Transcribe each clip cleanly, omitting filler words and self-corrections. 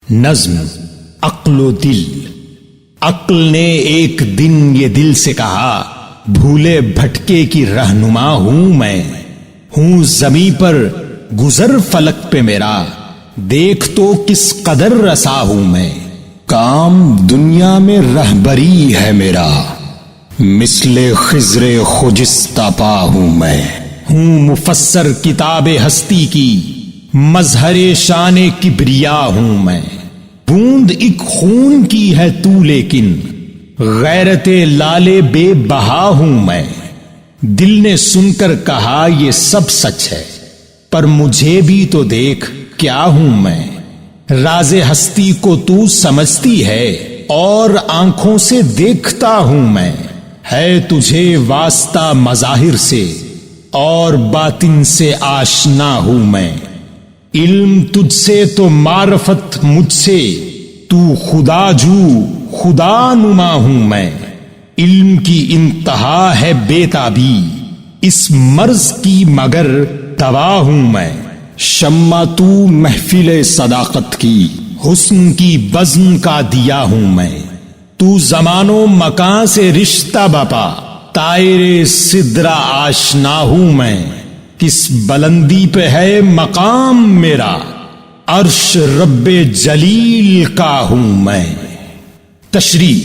نظم عقل و دل۔ عقل نے ایک دن یہ دل سے کہا، بھولے بھٹکے کی رہنما ہوں میں، ہوں زمیں پر گزر فلک پہ میرا، دیکھ تو کس قدر رسا ہوں میں، کام دنیا میں رہبری ہے میرا، مثل خضر خجستہ پا ہوں میں، ہوں مفسر کتاب ہستی کی، مظہر شان کبریا ہوں میں، بوند ایک خون کی ہے تو لیکن غیرت لالے بے بہا ہوں میں، دل نے سن کر کہا یہ سب سچ ہے، پر مجھے بھی تو دیکھ کیا ہوں میں، راز ہستی کو تو سمجھتی ہے اور آنکھوں سے دیکھتا ہوں میں، ہے تجھے واسطہ مظاہر سے اور باطن سے آشنا ہوں میں، علم تجھ سے تو معرفت مجھ سے، تو خدا جو خدا نما ہوں میں، علم کی انتہا ہے بے تابی، اس مرض کی مگر دوا ہوں میں، شمع تو محفل صداقت کی، حسن کی بزم کا دیا ہوں میں، تو زمان و مکان سے رشتہ بپا، طائر سدرہ آشنا ہوں میں، کس بلندی پہ ہے مقام میرا، عرش رب جلیل کا ہوں میں۔ تشریح۔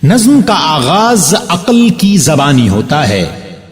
نظم کا آغاز عقل کی زبانی ہوتا ہے،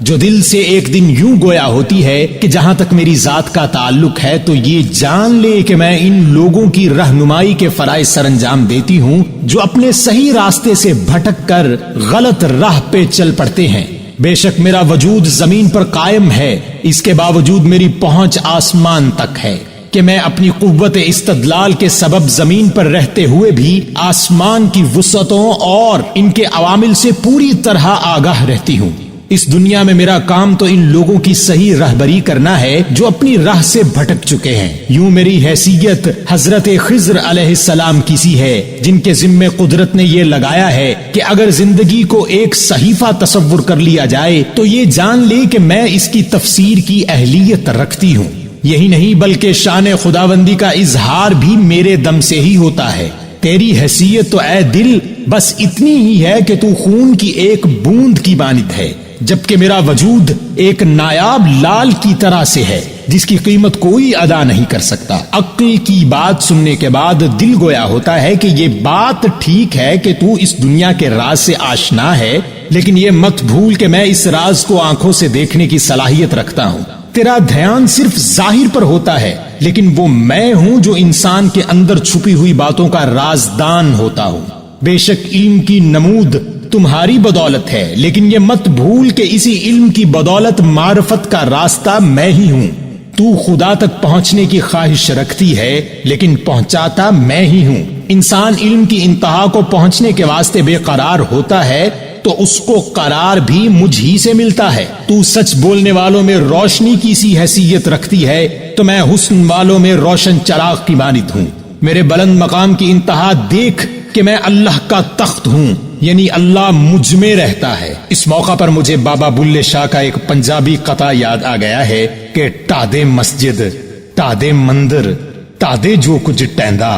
جو دل سے ایک دن یوں گویا ہوتی ہے کہ جہاں تک میری ذات کا تعلق ہے تو یہ جان لے کہ میں ان لوگوں کی رہنمائی کے فرائض سر انجام دیتی ہوں جو اپنے صحیح راستے سے بھٹک کر غلط راہ پہ چل پڑتے ہیں۔ بے شک میرا وجود زمین پر قائم ہے، اس کے باوجود میری پہنچ آسمان تک ہے کہ میں اپنی قوت استدلال کے سبب زمین پر رہتے ہوئے بھی آسمان کی وسعتوں اور ان کے عوامل سے پوری طرح آگاہ رہتی ہوں۔ اس دنیا میں میرا کام تو ان لوگوں کی صحیح رہبری کرنا ہے جو اپنی راہ سے بھٹک چکے ہیں۔ یوں میری حیثیت حضرت خضر علیہ السلام کی سی ہے، جن کے ذمے قدرت نے یہ لگایا ہے کہ اگر زندگی کو ایک صحیفہ تصور کر لیا جائے تو یہ جان لے کہ میں اس کی تفسیر کی اہلیت رکھتی ہوں۔ یہی نہیں بلکہ شان خداوندی کا اظہار بھی میرے دم سے ہی ہوتا ہے۔ تیری حیثیت تو اے دل بس اتنی ہی ہے کہ تو خون کی ایک بوند کی مانند ہے، جبکہ میرا وجود ایک نایاب لال کی طرح سے ہے جس کی قیمت کوئی ادا نہیں کر سکتا۔ عقل کی بات سننے کے بعد دل گویا ہوتا ہے کہ یہ بات ٹھیک ہے کہ تو اس دنیا کے راز سے آشنا ہے، لیکن یہ مت بھول کہ میں اس راز کو آنکھوں سے دیکھنے کی صلاحیت رکھتا ہوں۔ تیرا دھیان صرف ظاہر پر ہوتا ہے، لیکن وہ میں ہوں جو انسان کے اندر چھپی ہوئی باتوں کا رازدان ہوتا ہوں۔ بے شک علم کی نمود تمہاری بدولت ہے، لیکن یہ مت بھول کہ اسی علم کی بدولت معرفت کا راستہ میں ہی ہوں۔ تو خدا تک پہنچنے کی خواہش رکھتی ہے، لیکن پہنچاتا میں ہی ہوں۔ انسان علم کی انتہا کو پہنچنے کے واسطے بے قرار ہوتا ہے تو اس کو قرار بھی مجھ ہی سے ملتا ہے۔ تو سچ بولنے والوں میں روشنی کی سی حیثیت رکھتی ہے تو میں حسن والوں میں روشن چراغ کی مانند ہوں۔ میرے بلند مقام کی انتہا دیکھ کہ میں اللہ کا تخت ہوں، یعنی اللہ مجھ میں رہتا ہے۔ اس موقع پر مجھے بابا بلے شاہ کا ایک پنجابی قطع یاد آ گیا ہے کہ ٹادے مسجد ٹادے مندر ٹادے جو کچھ ٹیندا،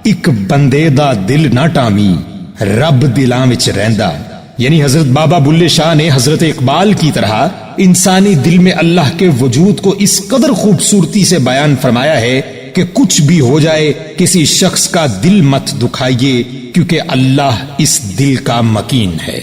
ایک بندے دا دل نہ ٹامی، رب دلاں وچ رہندا۔ یعنی حضرت بابا بلے شاہ نے حضرت اقبال کی طرح انسانی دل میں اللہ کے وجود کو اس قدر خوبصورتی سے بیان فرمایا ہے کہ کچھ بھی ہو جائے کسی شخص کا دل مت دکھائیے، کیونکہ اللہ اس دل کا مکین ہے۔